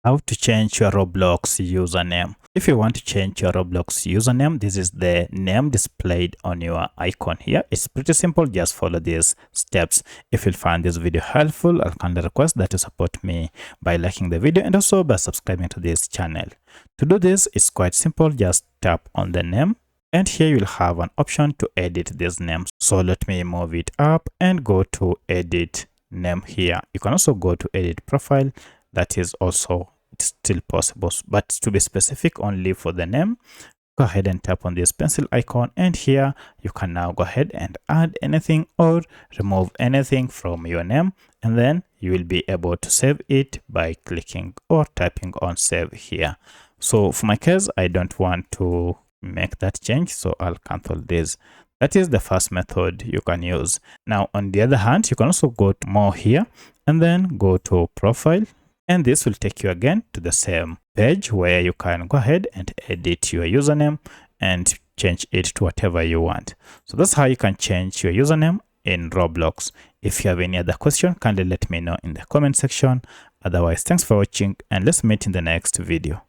How to change your Roblox username. If you want to change your Roblox username, this is the name displayed on your icon here. It's pretty simple. Just follow these steps. If you find this video helpful, I'll kindly request that you support me by liking the video and also by subscribing to this channel. To do this, it's quite simple. Just tap on the name, and here you'll have an option to edit this name. So let me move it up and go to edit name here. You can also go to edit profile. That is also still possible, but to be specific only for the name, go ahead and tap on this pencil icon, and here you can now go ahead and add anything or remove anything from your name, and then you will be able to save it by clicking or typing on save here. So for my case, I don't want to make that change, so I'll cancel this. That is the first method you can use. Now on the other hand, you can also go to more here and then go to profile, and this will take you again to the same page where you can go ahead and edit your username and change it to whatever you want. So that's how you can change your username in Roblox. If you have any other question, kindly let me know in the comment section. Otherwise, thanks for watching, and let's meet in the next video.